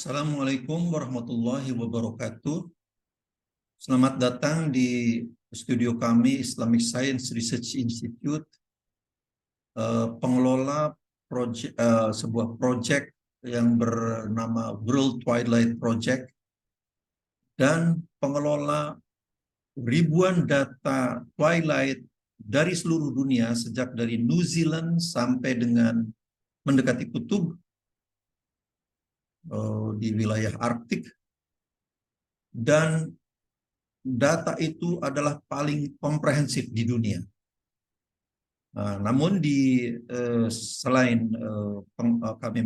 Assalamualaikum warahmatullahi wabarakatuh. Selamat datang di studio kami Islamic Science Research Institute, pengelola sebuah proyek yang bernama World Twilight Project dan pengelola ribuan data Twilight dari seluruh dunia, sejak dari New Zealand sampai dengan mendekati kutub di wilayah Arktik, dan data itu adalah paling komprehensif di dunia. Namun selain kami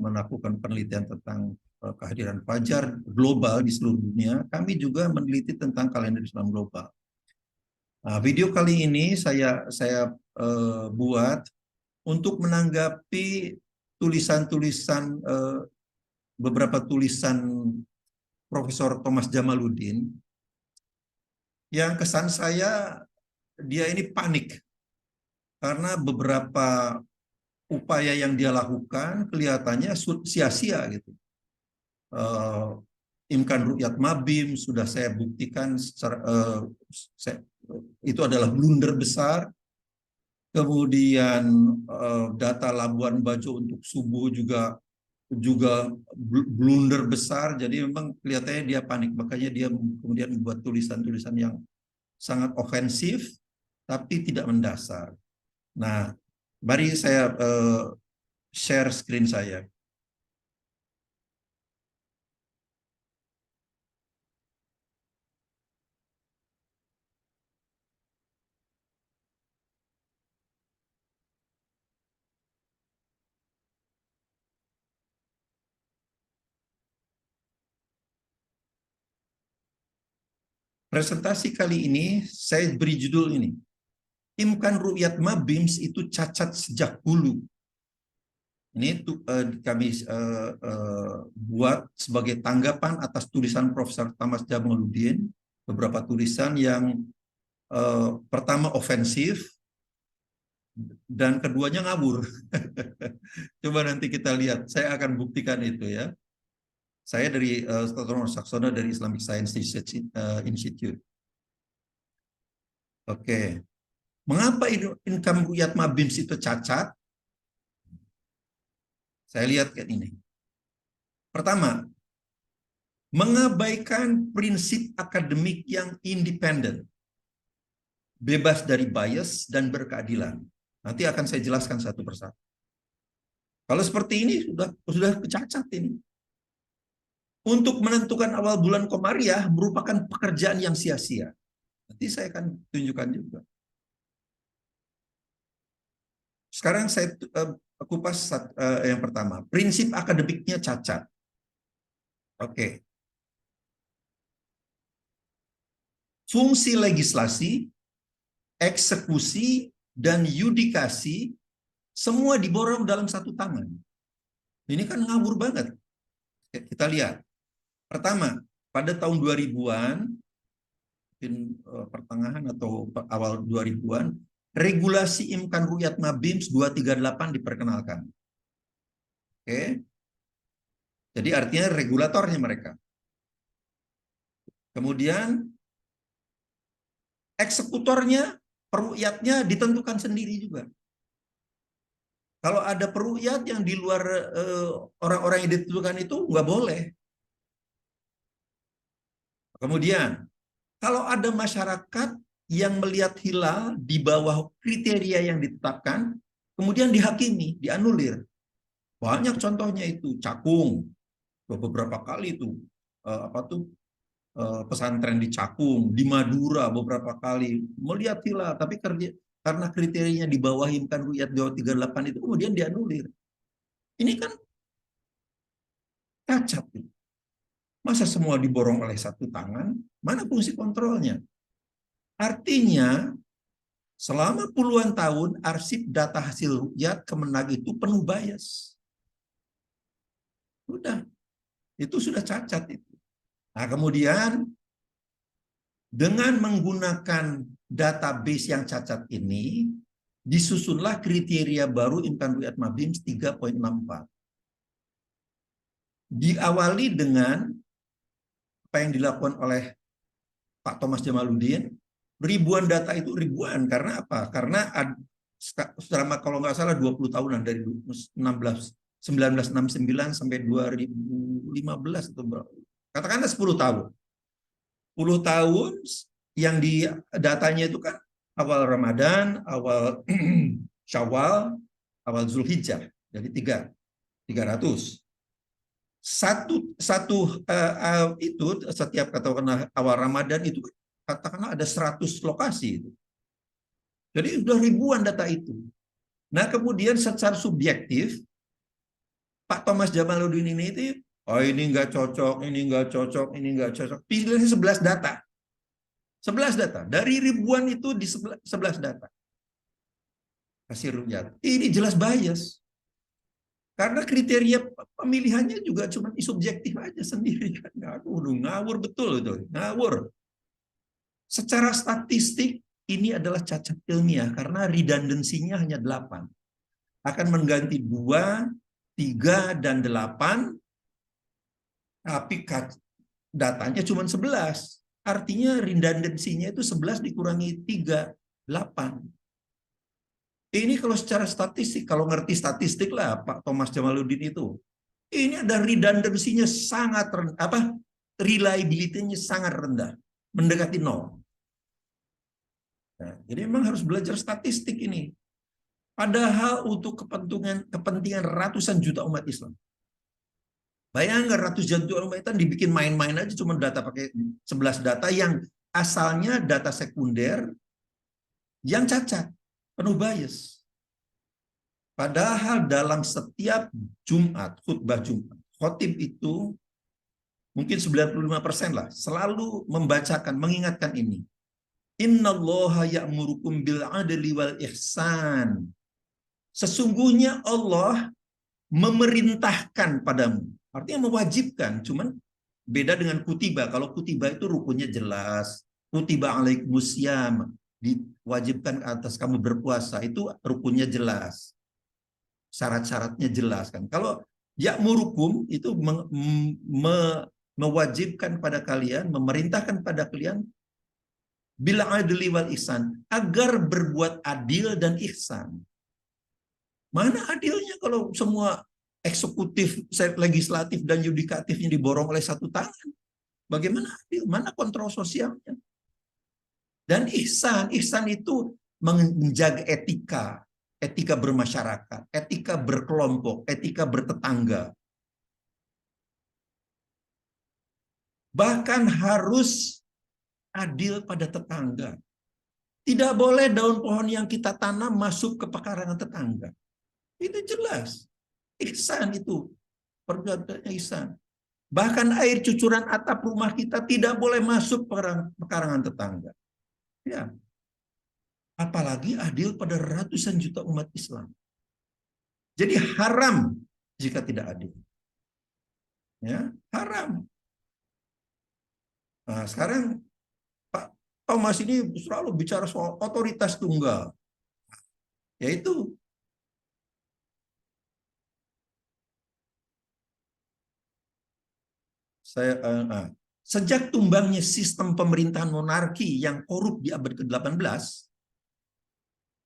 melakukan penelitian tentang kehadiran fajar global di seluruh dunia, kami juga meneliti tentang kalender Islam global. Video kali ini saya buat untuk menanggapi tulisan-tulisan beberapa tulisan Profesor Thomas Jamaluddin yang kesan saya dia ini panik karena beberapa upaya yang dia lakukan kelihatannya sia-sia gitu. Imkan Ru'yat Mabim sudah saya buktikan itu adalah blunder besar. Kemudian data Labuan Bajo untuk subuh juga blunder besar. Jadi memang kelihatannya dia panik, makanya dia kemudian membuat tulisan-tulisan yang sangat ofensif tapi tidak mendasar. Nah, mari saya share screen saya. Presentasi kali ini saya beri judul ini, Imkan Ru'yat Mabims itu cacat sejak dulu. Ini kami buat sebagai tanggapan atas tulisan Profesor Thomas Jamaluddin, beberapa tulisan yang pertama ofensif dan keduanya ngawur. Coba nanti kita lihat, saya akan buktikan itu ya. Saya dari Dr. Saxona dari Islamic Science Research Institute. Oke. Mengapa income Ru'yat Mabims itu cacat? Saya lihat kayak ini. Pertama, mengabaikan prinsip akademik yang independen, bebas dari bias dan berkeadilan. Nanti akan saya jelaskan satu persatu. Kalau seperti ini sudah kecacat ini. Untuk menentukan awal bulan Komariah merupakan pekerjaan yang sia-sia. Nanti saya akan tunjukkan juga. Sekarang saya kupas yang pertama. Prinsip akademiknya cacat. Oke. Fungsi legislasi, eksekusi, dan yudikasi semua diborong dalam satu tangan. Ini kan ngawur banget. Kita lihat. Pertama, pada tahun 2000-an, pertengahan atau awal 2000-an, regulasi Imkan Ru'yat Mabims 238 diperkenalkan. Oke. Jadi artinya regulatornya mereka. Kemudian eksekutornya, peru'yatnya ditentukan sendiri juga. Kalau ada peru'yat yang di luar orang-orang yang ditentukan itu nggak boleh. Kemudian, kalau ada masyarakat yang melihat hilal di bawah kriteria yang ditetapkan, kemudian dihakimi, dianulir. Banyak contohnya itu, Cakung, beberapa kali itu, pesantren di Cakung, di Madura beberapa kali melihat hilal, tapi karena kriterianya di bawah Imkan Ru'yat 238 itu kemudian dianulir. Ini kan cacat. Masa semua diborong oleh satu tangan? Mana fungsi kontrolnya? Artinya, selama puluhan tahun arsip data hasil ru'yat Kemenag itu penuh bias. Itu sudah cacat itu. Nah, kemudian dengan menggunakan database yang cacat ini, disusunlah kriteria baru Imkan Ru'yat Mabims 3.64. Diawali dengan apa yang dilakukan oleh Pak Thomas Jamaluddin, ribuan data itu ribuan. Karena apa? Karena selama kalau nggak salah 20 tahunan dari 1969 sampai 2015 atau berapa. Katakanlah 10 tahun. 10 tahun yang di datanya itu kan awal Ramadan, awal Syawal, awal Zulhijjah. Jadi 300. Satu itu setiap katakanlah awal Ramadan itu katakanlah ada 100 lokasi itu. Jadi sudah ribuan data itu. Nah, kemudian secara subjektif Pak Thomas Jamaluddin ini oh ini nggak cocok, ini nggak cocok, ini nggak cocok. Pilihnya 11 data. 11 data. Dari ribuan itu di 11 data. Kasih rupiah. Ini jelas bias. Karena kriteria pemilihannya juga cuma subjektif aja sendiri kan. Ngawur betul itu, ngawur. Secara statistik ini adalah cacat ilmiah karena redundancy-nya hanya 8. Akan mengganti 2, 3 dan 8 tapi datanya cuma 11. Artinya redundancy-nya itu 11 dikurangi 3, 8. Ini kalau secara statistik, kalau ngerti statistik lah Pak Thomas Jamaluddin itu. Ini ada redundancy-nya sangat rendah, reliability-nya sangat rendah, mendekati 0. Nah, jadi memang harus belajar statistik ini. Padahal untuk kepentingan ratusan juta umat Islam. Bayangkan ratusan juta umat Islam dibikin main-main aja cuma data pakai 11 data yang asalnya data sekunder yang cacat, penuh bias. Padahal dalam setiap Jumat, khutbah Jumat, khotib itu mungkin 95% lah, selalu membacakan, mengingatkan ini. Innallaha ya'murukum bil adli wal ihsan. Sesungguhnya Allah memerintahkan padamu. Artinya mewajibkan, cuman beda dengan kutiba. Kalau kutiba itu rukunnya jelas. Kutiba alaikumusiyam, diwajibkan atas kamu berpuasa, itu rukunnya jelas. Syarat-syaratnya jelas kan. Kalau ya'murukum itu mewajibkan pada kalian, memerintahkan pada kalian bil adli wal ihsan, agar berbuat adil dan ihsan. Mana adilnya kalau semua eksekutif, legislatif dan yudikatifnya diborong oleh satu tangan? Bagaimana adil? Mana kontrol sosialnya? Dan ihsan itu menjaga etika, etika bermasyarakat, etika berkelompok, etika bertetangga. Bahkan harus adil pada tetangga. Tidak boleh daun pohon yang kita tanam masuk ke pekarangan tetangga. Itu jelas. Ihsan itu. Perbuatannya ihsan. Bahkan air cucuran atap rumah kita tidak boleh masuk pekarangan tetangga. Ya. Apalagi adil pada ratusan juta umat Islam. Jadi haram jika tidak adil. Ya, haram. Nah, sekarang Pak Thomas ini selalu bicara soal otoritas tunggal. Yaitu sejak tumbangnya sistem pemerintahan monarki yang korup di abad ke-18,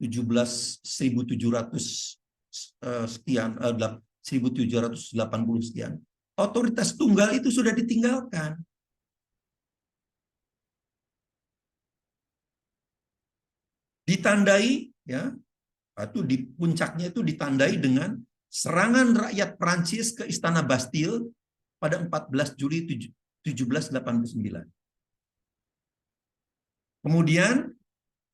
1700 sekian, 1780 sekian, otoritas tunggal itu sudah ditinggalkan. Ditandai, ya, itu di puncaknya itu ditandai dengan serangan rakyat Prancis ke Istana Bastille pada 14 Juli 1789. Kemudian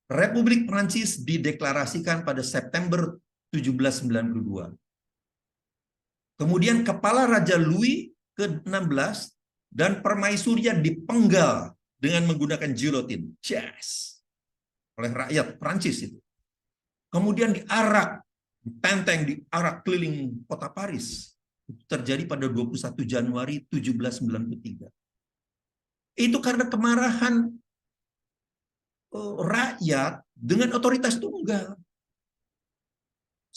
Republik Prancis dideklarasikan pada September 1792. Kemudian kepala Raja Louis ke-16 dan permaisurinya dipenggal dengan menggunakan gilotin. Yes. Oleh rakyat Prancis itu. Kemudian diarak, ditenteng, diarak keliling kota Paris. Itu terjadi pada 21 Januari 1793. Itu karena kemarahan rakyat dengan otoritas tunggal.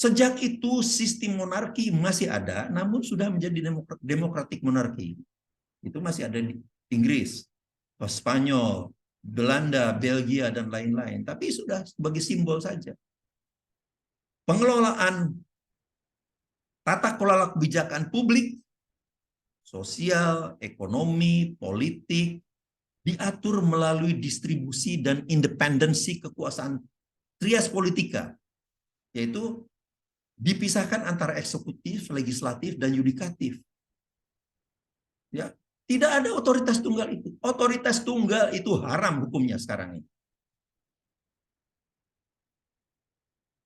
Sejak itu sistem monarki masih ada, namun sudah menjadi demokratik monarki. Itu masih ada di Inggris, Spanyol, Belanda, Belgia, dan lain-lain. Tapi sudah sebagai simbol saja. Pengelolaan tata kelola kebijakan publik, sosial, ekonomi, politik, diatur melalui distribusi dan independensi kekuasaan trias politika, yaitu dipisahkan antara eksekutif, legislatif, dan yudikatif. Ya, tidak ada otoritas tunggal itu. Otoritas tunggal itu haram hukumnya sekarang ini.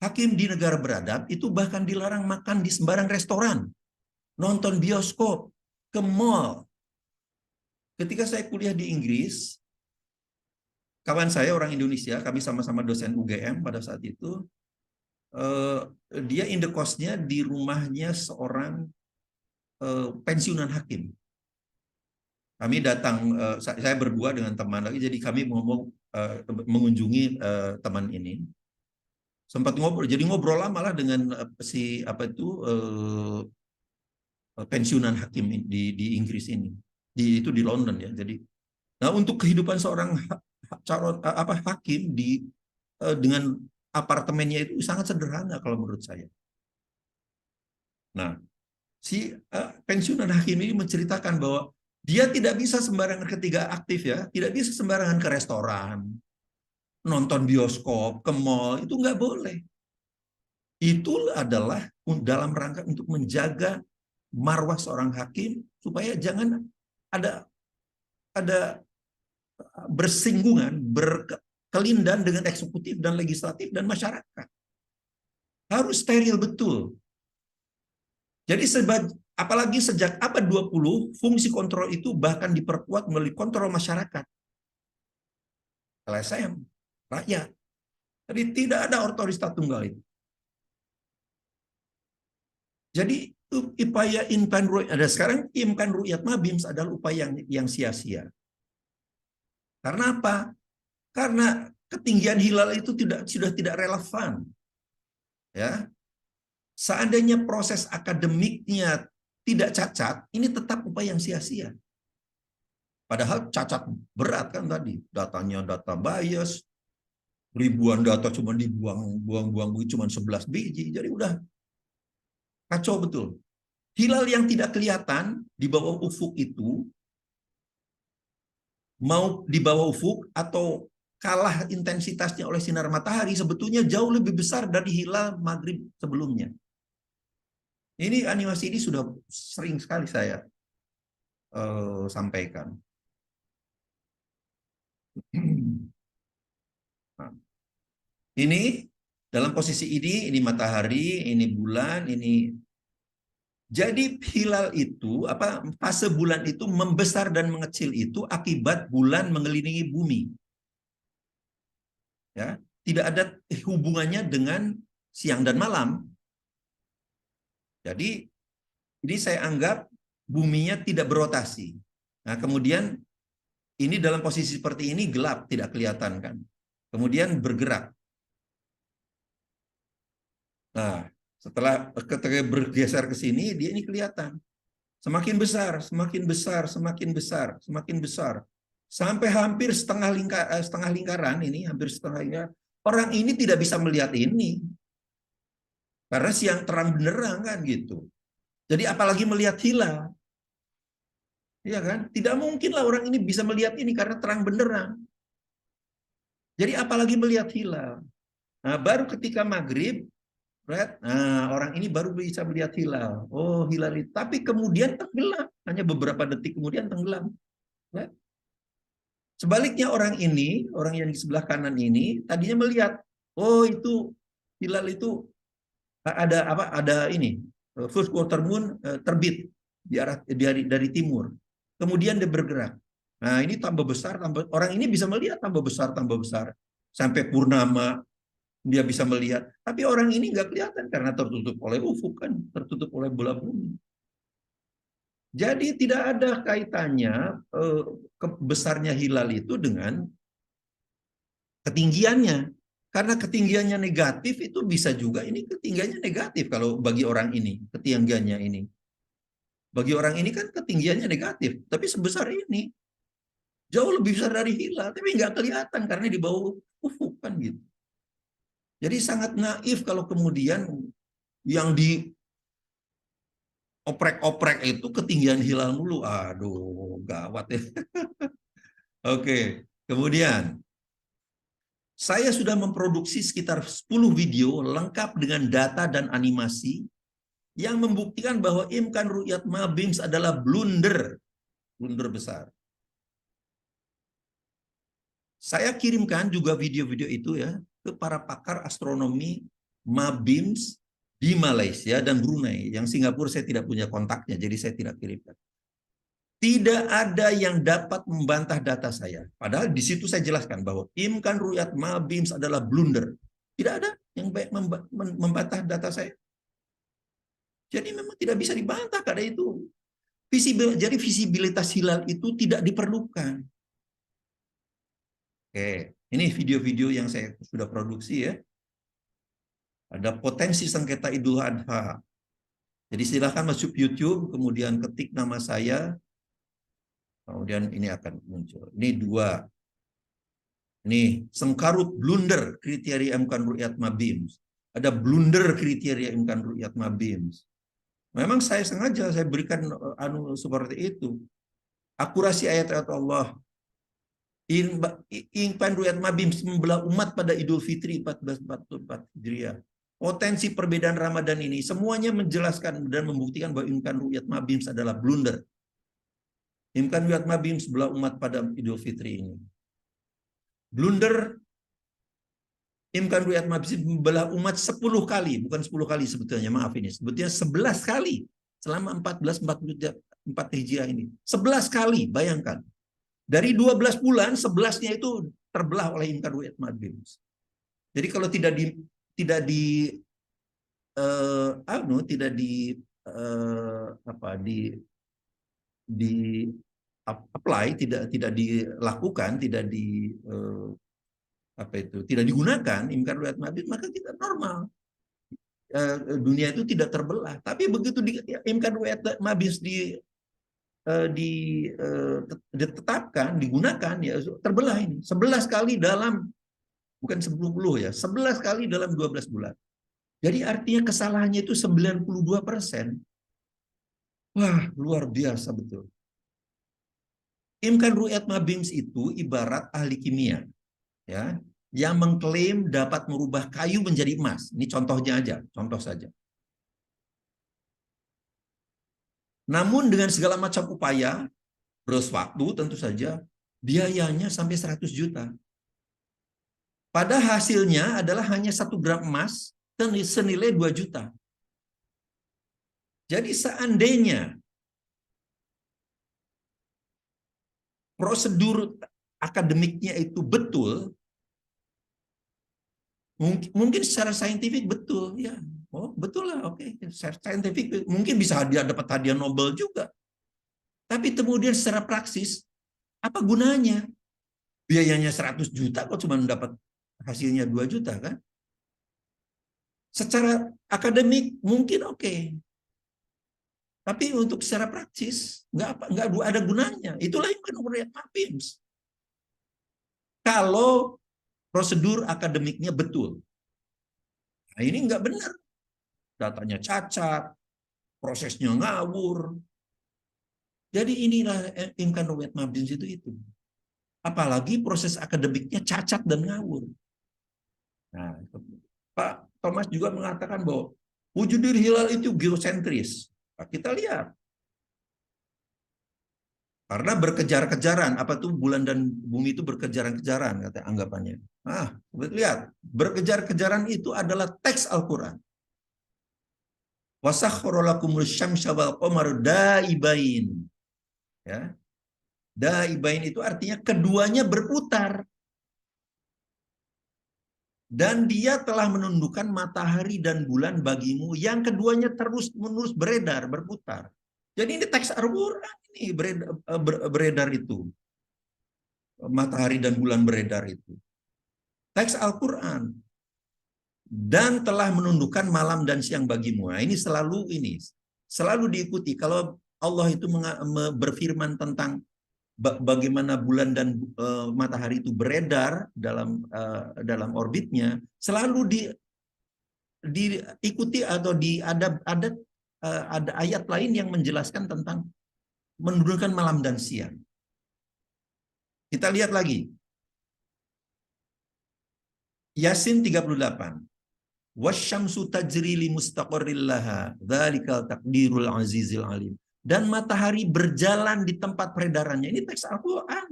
Hakim di negara beradab itu bahkan dilarang makan di sembarang restoran, nonton bioskop, ke mall. Ketika saya kuliah di Inggris, kawan saya orang Indonesia, kami sama-sama dosen UGM pada saat itu, dia indekosnya di rumahnya seorang pensiunan hakim. Kami datang, saya berdua dengan teman lagi, jadi kami mengunjungi teman ini. Sempat ngobrol, jadi ngobrol lama lah dengan si pensiunan hakim di Inggris ini, itu di London ya. Jadi, nah untuk kehidupan seorang calon hakim dengan apartemennya itu sangat sederhana kalau menurut saya. Nah, si pensiunan hakim ini menceritakan bahwa dia tidak bisa sembarangan ketika aktif ya, tidak bisa sembarangan ke restoran, nonton bioskop, ke mall, itu nggak boleh. Itu adalah dalam rangka untuk menjaga marwah seorang hakim supaya jangan ada bersinggungan, berkelindan dengan eksekutif dan legislatif dan masyarakat. Harus steril betul. Jadi apalagi sejak abad 20, fungsi kontrol itu bahkan diperkuat melalui kontrol masyarakat. LSM, rakyat. Jadi tidak ada otoritas tunggal itu. Jadi upaya imkan ru'yat, ada sekarang imkan ru'yat mabims adalah upaya yang sia-sia. Karena apa? Karena ketinggian hilal itu sudah tidak relevan. Ya. Seandainya proses akademiknya tidak cacat, ini tetap upaya yang sia-sia. Padahal cacat berat kan tadi, datanya data bias, ribuan data cuma dibuang-buang cuma 11 biji, jadi udah kacau betul. Hilal yang tidak kelihatan di bawah ufuk itu, mau di bawah ufuk atau kalah intensitasnya oleh sinar matahari, sebetulnya jauh lebih besar dari hilal maghrib sebelumnya. Ini animasi ini sudah sering sekali saya sampaikan. Nah, ini dalam posisi ini matahari, ini bulan, ini. Jadi hilal itu, fase bulan itu membesar dan mengecil itu akibat bulan mengelilingi bumi. Ya, tidak ada hubungannya dengan siang dan malam. Jadi ini saya anggap buminya tidak berotasi. Nah, kemudian ini dalam posisi seperti ini gelap, tidak kelihatan kan. Kemudian bergerak. Nah, setelah ketika bergeser ke sini, dia ini kelihatan. Semakin besar, semakin besar, semakin besar, semakin besar. Sampai hampir setengah lingkaran ini, hampir setengah lingkaran. Orang ini tidak bisa melihat ini. Karena siang terang benderang kan gitu. Jadi apalagi melihat hilal. Iya kan? Tidak mungkinlah orang ini bisa melihat ini karena terang benderang. Jadi apalagi melihat hilal. Nah, baru ketika maghrib, nah, orang ini baru bisa melihat hilal. Oh, hilal itu. Tapi kemudian tenggelam. Hanya beberapa detik kemudian tenggelam. Right? Sebaliknya orang ini, orang yang di sebelah kanan ini, tadinya melihat, oh itu hilal itu ada apa? Ada ini first quarter moon terbit di arah dari timur. Kemudian dia bergerak. Nah ini tambah besar, orang ini bisa melihat tambah besar sampai purnama dia bisa melihat. Tapi orang ini nggak kelihatan karena tertutup oleh ufuk kan, tertutup oleh bola bumi. Jadi tidak ada kaitannya besarnya hilal itu dengan ketinggiannya. Karena ketinggiannya negatif itu bisa juga ini ketinggiannya negatif kalau bagi orang ini, ketinggiannya ini. Bagi orang ini kan ketinggiannya negatif, tapi sebesar ini. Jauh lebih besar dari hilal, tapi nggak kelihatan karena di bawah ufuk kan gitu. Jadi sangat naif kalau kemudian yang di oprek-oprek itu ketinggian hilal mulu. Aduh, gawat ya. Oke, kemudian saya sudah memproduksi sekitar 10 video lengkap dengan data dan animasi yang membuktikan bahwa imkan ru'yat mabims adalah blunder besar. Saya kirimkan juga video-video itu ya ke para pakar astronomi mabims di Malaysia dan Brunei. Yang Singapura saya tidak punya kontaknya, jadi saya tidak kirimkan. Tidak ada yang dapat membantah data saya. Padahal di situ saya jelaskan bahwa imkan ru'yat mabims adalah blunder. Tidak ada yang baik membantah data saya. Jadi memang tidak bisa dibantah karena itu. Jadi visibilitas hilal itu tidak diperlukan. Oke, ini video-video yang saya sudah produksi ya. Ada potensi sengketa Idul Adha. Jadi silahkan masuk YouTube, kemudian ketik nama saya, kemudian ini akan muncul. Ini dua. Ini sengkarut blunder kriteria imkan ru'yat mabims. Ada blunder kriteria imkan ru'yat mabims. Memang saya sengaja saya berikan seperti itu. Akurasi ayat-ayat Allah. Imkan ru'yat mabims membelah umat pada Idul Fitri 1444 Hijriah. Potensi perbedaan Ramadan ini semuanya menjelaskan dan membuktikan bahwa imkan ru'yat mabims adalah blunder. Imkan ru'yat mabims belah umat pada Idul Fitri ini. Blunder imkan ru'yat mabims membelah umat 10 kali, bukan 10 kali sebetulnya, maaf ini. Sebetulnya 11 kali selama 1444 Hijriah ini. 11 kali, bayangkan. Dari 12 bulan, 11-nya itu terbelah oleh imkan ru'yat mabims. Jadi kalau tidak apply, tidak dilakukan, tidak digunakan imkan ru'yat mabims, maka kita normal. Dunia itu tidak terbelah. Tapi begitu imkan ru'yat mabims ditetapkan, digunakan, ya terbelah ini. 11 kali dalam, bukan 10 ya, 11 kali dalam 12 bulan. Jadi artinya kesalahannya itu 92%. Wah, luar biasa betul. Imkan ru'yat mabims itu ibarat ahli kimia, ya, yang mengklaim dapat merubah kayu menjadi emas. Ini contohnya aja, contoh saja. Namun dengan segala macam upaya, terus waktu tentu saja, biayanya sampai 100 juta. Pada hasilnya adalah hanya 1 gram emas dan senilai 2 juta. Jadi seandainya prosedur akademiknya itu betul, mungkin secara saintifik betul, ya. Oh, betul lah, oke. Saintifik mungkin bisa dapat hadiah Nobel juga. Tapi kemudian secara praksis, apa gunanya? Biayanya 100 juta kok cuma dapat hasilnya 2 juta kan? Secara akademik mungkin oke. Tapi untuk secara praktis nggak ada gunanya. Itulah imkan ru'yat mabims. Kalau prosedur akademiknya betul. Nah, ini nggak benar. Datanya cacat, prosesnya ngawur. Jadi inilah imkan ru'yat mabims itu. Apalagi proses akademiknya cacat dan ngawur. Nah, Pak Thomas juga mengatakan bahwa wujudul hilal itu geosentris. Nah, kita lihat. Karena berkejar-kejaran, apa tuh bulan dan bumi itu berkejaran-kejaran, kata anggapannya. Nah, lihat, berkejar-kejaran itu adalah teks Al-Quran. Wasakhkhara lakumul syamsa wal qamara daibain. Ya. Daibain itu artinya keduanya berputar. Dan dia telah menundukkan matahari dan bulan bagimu yang keduanya terus-menerus beredar, berputar. Jadi ini teks Al-Quran ini beredar itu. Matahari dan bulan beredar itu. Teks Al-Quran. dan telah menundukkan malam dan siang bagimu. Nah, ini selalu diikuti. Kalau Allah itu berfirman tentang bagaimana bulan dan matahari itu beredar dalam orbitnya, selalu diikuti atau ada ayat lain yang menjelaskan tentang menundukkan malam dan siang. Kita lihat lagi. Yasin 38. Wasyamsu tajri li mustaqarril laha, dzalikal taqdirul azizil alim. Dan matahari berjalan di tempat peredarannya. Ini teks Al-Qur'an.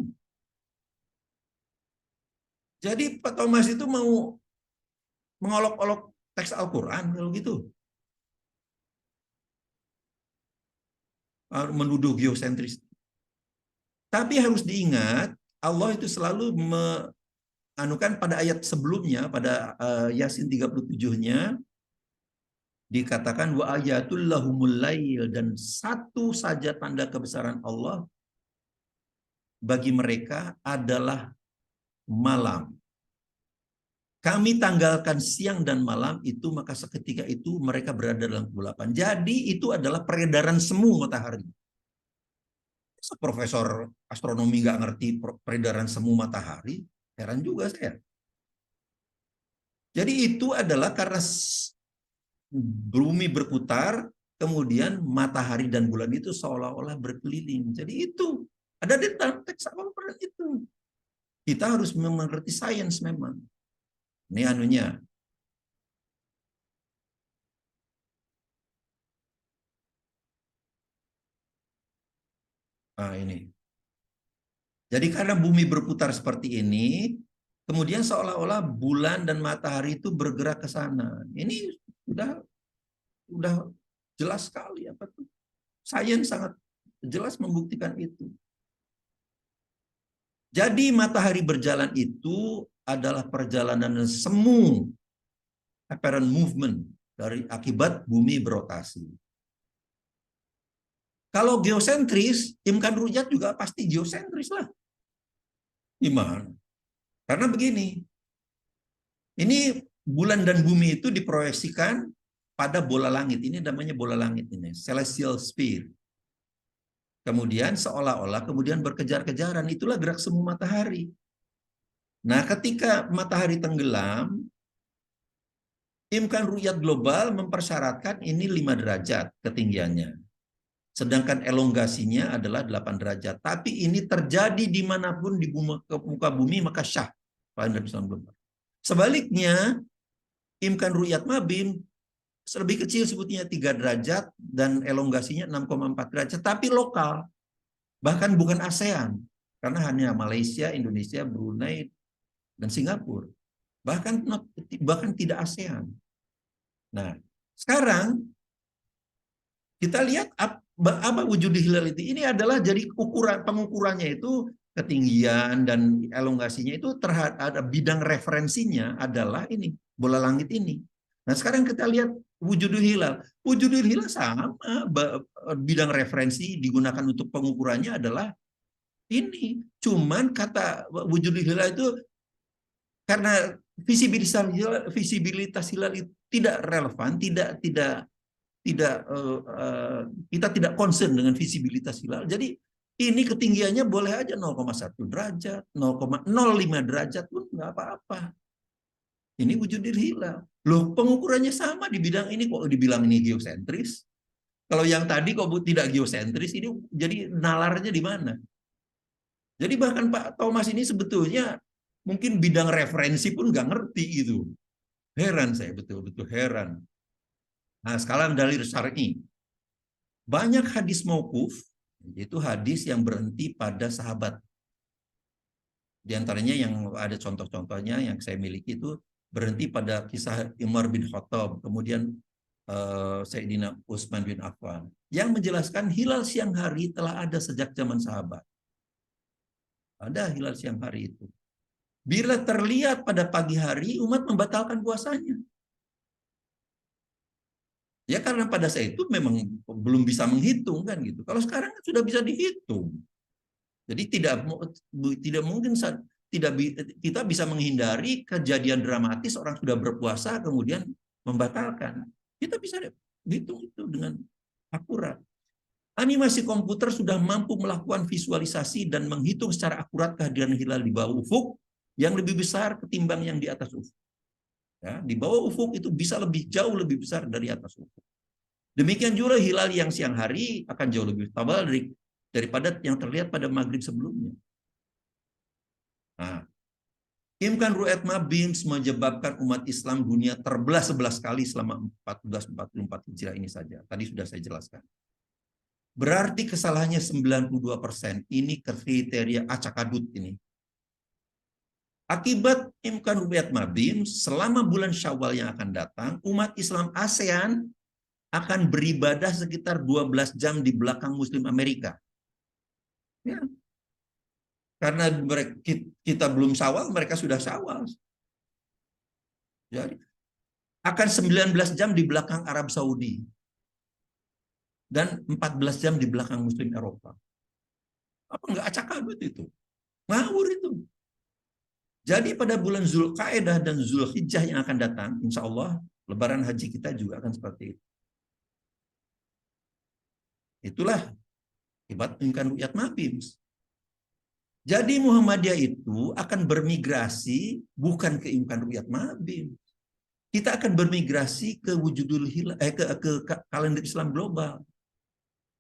Jadi Pak Thomas itu mau mengolok-olok teks Al-Qur'an kalau gitu. Menuduh geosentris. Tapi harus diingat, Allah itu selalu anukan pada ayat sebelumnya, pada Yasin 37-nya, dikatakan wa ayatul lahumul lail, dan satu saja tanda kebesaran Allah bagi mereka adalah malam. Kami tanggalkan siang dan malam itu, maka seketika itu mereka berada dalam kegelapan. Jadi itu adalah peredaran semu matahari. Profesor astronomi nggak ngerti peredaran semu matahari, heran juga saya. Jadi itu adalah karena bumi berputar, kemudian matahari dan bulan itu seolah-olah berkeliling. Jadi itu ada di teks Al-Quran itu. Kita harus mengerti sains memang. Ini anunya. Ini. Jadi karena bumi berputar seperti ini, kemudian seolah-olah bulan dan matahari itu bergerak ke sana. Ini udah jelas sekali apa tuh. Sains sangat jelas membuktikan itu. Jadi matahari berjalan itu adalah perjalanan semu, apparent movement dari akibat bumi berotasi. Kalau geosentris, imkan rujat juga pasti geosentris lah. Gimana? Karena begini, ini bulan dan bumi itu diproyeksikan pada bola langit. Ini namanya bola langit ini, celestial sphere. Kemudian seolah-olah kemudian berkejar-kejaran, itulah gerak semu matahari. Nah, ketika matahari tenggelam, imkan ruyat global mempersyaratkan ini 5 derajat ketinggiannya. Sedangkan elongasinya adalah 8 derajat. Tapi ini terjadi dimanapun di muka bumi, maka syah. Sebaliknya, imkan ruyat mabim lebih kecil, sebutnya 3 derajat dan elongasinya 6,4 derajat, tapi lokal. Bahkan bukan ASEAN, karena hanya Malaysia, Indonesia, Brunei, dan Singapura. Bahkan tidak ASEAN. Nah, sekarang kita lihat apa wujud hilal itu. Ini adalah jadi pengukurannya itu ketinggian dan elongasinya itu terhadap bidang referensinya adalah ini, bola langit ini. Nah, sekarang kita lihat wujudul hilal. Wujudul hilal sama, bidang referensi digunakan untuk pengukurannya adalah ini. Cuman kata wujudul hilal itu karena visibilitas hilal itu tidak relevan, kita tidak concern dengan visibilitas hilal. Jadi ini ketinggiannya boleh aja 0,1 derajat, 0,05 derajat pun nggak apa-apa. Ini wujudul hilal. Loh, pengukurannya sama di bidang ini, kok dibilang ini geosentris? Kalau yang tadi kok tidak geosentris, ini jadi nalarnya di mana? Jadi bahkan Pak Thomas ini sebetulnya mungkin bidang referensi pun nggak ngerti gitu. Heran saya, betul-betul heran. Nah, sekarang dalil syar'i. Banyak hadis mauquf, itu hadis yang berhenti pada sahabat. Di antaranya yang ada contoh-contohnya yang saya miliki itu berhenti pada kisah Umar bin Khattab, kemudian Sayyidina Utsman bin Affan, yang menjelaskan hilal siang hari telah ada sejak zaman sahabat. Ada hilal siang hari itu. Bila terlihat pada pagi hari, umat membatalkan puasanya. Ya karena pada saat itu memang belum bisa menghitung kan gitu. Kalau sekarang sudah bisa dihitung. Jadi tidak kita bisa menghindari kejadian dramatis orang sudah berpuasa kemudian membatalkan. Kita bisa hitung itu dengan akurat. Animasi komputer sudah mampu melakukan visualisasi dan menghitung secara akurat kehadiran hilal di bawah ufuk yang lebih besar ketimbang yang di atas ufuk. Ya, di bawah ufuk itu bisa jauh lebih besar dari atas ufuk. Demikian juga hilal yang siang hari akan jauh lebih tebal daripada yang terlihat pada maghrib sebelumnya. Nah, imkan ru'yat mabims menyebabkan umat Islam dunia terbelah 11 kali selama 1444 Hijriah ini saja. Tadi sudah saya jelaskan. Berarti kesalahannya 92%. Ini kriteria acak-adut ini. Akibat imkan ru'yat mabims, selama bulan Syawal yang akan datang, umat Islam ASEAN akan beribadah sekitar 12 jam di belakang Muslim Amerika. Ya. Karena kita belum Syawal, mereka sudah Syawal. Jadi akan 19 jam di belakang Arab Saudi dan 14 jam di belakang Muslim Eropa. Apa enggak acak-adut itu? Ngawur itu. Jadi pada bulan Zulkaidah dan Zulhijjah yang akan datang, insya Allah Lebaran haji kita juga akan seperti itu. Itulah akibat imkan ru'yat mabims. Jadi Muhammadiyah itu akan bermigrasi bukan ke imkan ru'yat mabims. Kita akan bermigrasi ke wujudul hilal, ke kalender Islam global.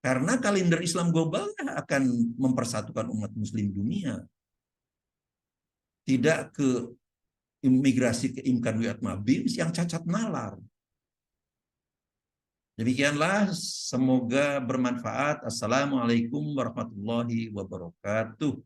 Karena kalender Islam global akan mempersatukan umat muslim dunia. Tidak ke imigrasi ke imkan ru'yat mabims yang cacat nalar. Demikianlah, semoga bermanfaat. Assalamualaikum warahmatullahi wabarakatuh.